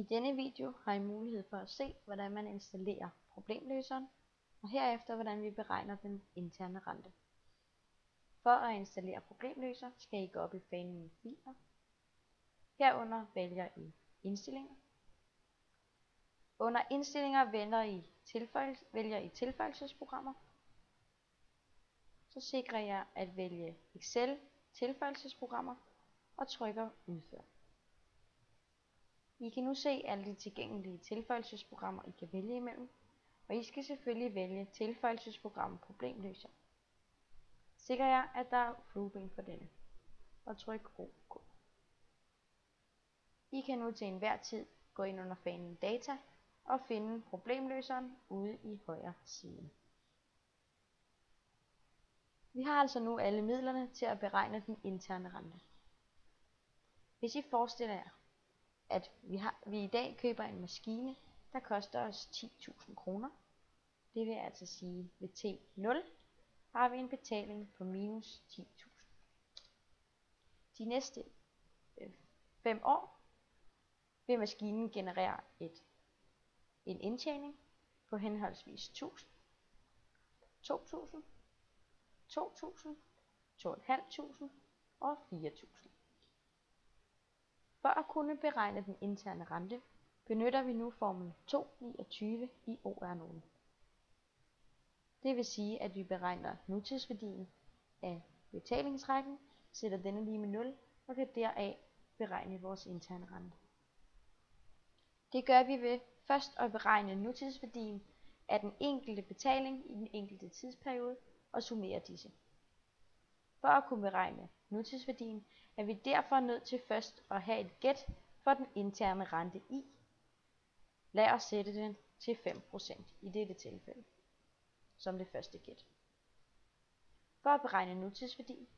I denne video har I mulighed for at se, hvordan man installerer problemløseren, og herefter hvordan vi beregner den interne rente. For at installere problemløser skal I gå op i fanen Filer. Herunder vælger I Indstillinger. Under Indstillinger vælger I Tilføjelsesprogrammer. Så sikrer jeg at vælge Excel Tilføjelsesprogrammer og trykker Udfør. I kan nu se alle de tilgængelige tilføjelsesprogrammer, I kan vælge imellem, og I skal selvfølgelig vælge tilføjelsesprogram problemløser. Sikrer jeg, at der er flueben for denne, og tryk OK. I kan nu til enhver tid gå ind under fanen Data og finde problemløseren ude i højre side. Vi har altså nu alle midlerne til at beregne den interne rente. Hvis I forestiller jer, at vi i dag køber en maskine, der koster os 10.000 kroner. Det vil altså sige, ved T0 har vi en betaling på minus 10.000. De næste 5 år vil maskinen generere en indtjening på henholdsvis 1.000, 2.000, 2.000, 2.500 og 4.000. For at kunne beregne den interne rente, benytter vi nu formel 229 i OR-noten. Det vil sige, at vi beregner nutidsværdien af betalingsrækken, sætter denne lige med 0 og kan deraf beregne vores interne rente. Det gør vi ved først at beregne nutidsværdien af den enkelte betaling i den enkelte tidsperiode og summere disse. For at kunne beregne nutidsværdien er vi derfor nødt til først at have et gæt for den interne rente i. Lad os sætte den til 5% i dette tilfælde, som det første gæt. For at beregne nutidsværdien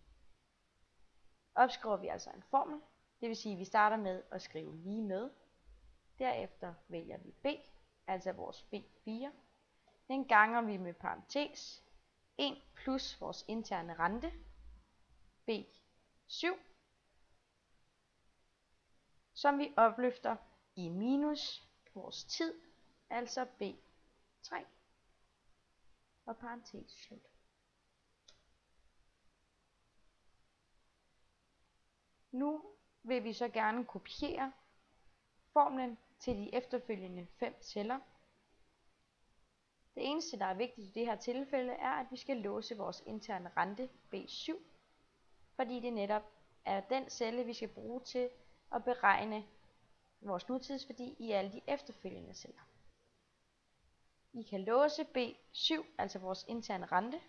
opskriver vi altså en formel, det vil sige at vi starter med at skrive lige med. Derefter vælger vi B, altså vores B4. Den ganger vi med parentes 1 plus vores interne rente, B7, som vi opløfter i minus vores tid, altså B3, og parentes slut. Nu vil vi så gerne kopiere formlen til de efterfølgende 5 celler. Det eneste, der er vigtigt i det her tilfælde, er, at vi skal låse vores interne rente B7, fordi det netop er den celle, vi skal bruge til at beregne vores nutidsværdi i alle de efterfølgende celler. I kan låse B7, altså vores interne rente,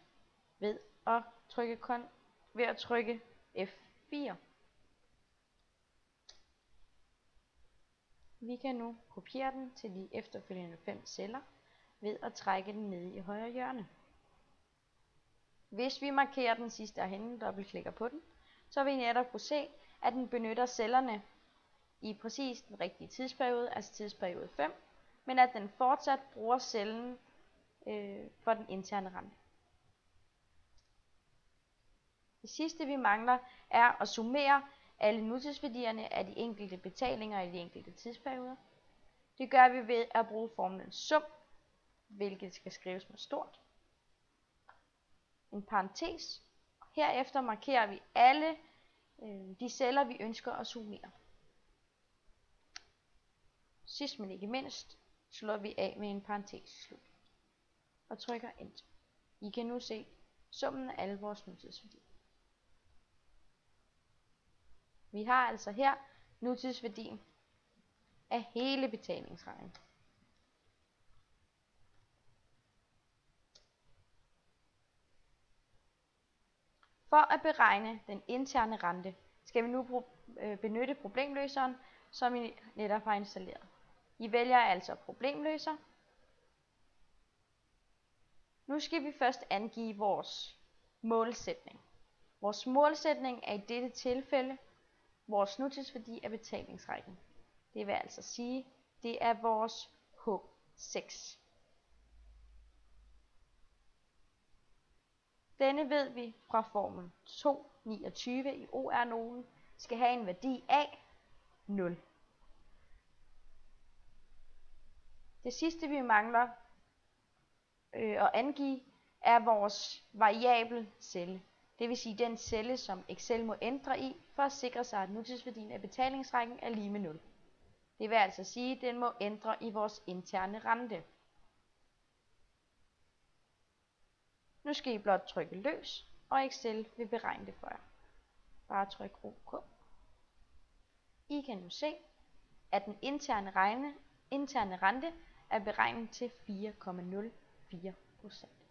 ved at trykke F4. Vi kan nu kopiere den til de efterfølgende 5 celler ved at trække den ned i højre hjørne. Hvis vi markerer den sidste herhenne, dobbeltklikker på den, så vil I netop kunne se, at den benytter cellerne i præcis den rigtige tidsperiode, altså tidsperiode 5, men at den fortsat bruger cellen for den interne rente. Det sidste vi mangler er at summere alle nutidsværdierne af de enkelte betalinger i de enkelte tidsperioder. Det gør vi ved at bruge formlen sum, hvilket skal skrives med stort. En parentes. Herefter markerer vi alle de celler, vi ønsker at summere. Sidst men ikke mindst, slår vi af med en parentes slut og trykker Enter. I kan nu se summen af alle vores nutidsværdier. Vi har altså her nutidsværdien af hele betalingsrækken. For at beregne den interne rente skal vi nu benytte problemløseren, som I netop har installeret. I vælger altså problemløser. Nu skal vi først angive vores målsætning. Vores målsætning er i dette tilfælde vores nutidsværdi af betalingsrækken. Det vil altså sige, det er vores H6. Denne ved vi fra formel 229 i OR-noten skal have en værdi af 0. Det sidste vi mangler at angive er vores variabelcelle. Det vil sige den celle, som Excel må ændre i, for at sikre sig, at nutidsværdien af betalingsrækken er lige med 0. Det vil altså sige, at den må ændre i vores interne rente. Nu skal I blot trykke løs, og Excel vil beregne det for jer. Bare tryk OK. I kan nu se, at den interne rente er beregnet til 4,04%.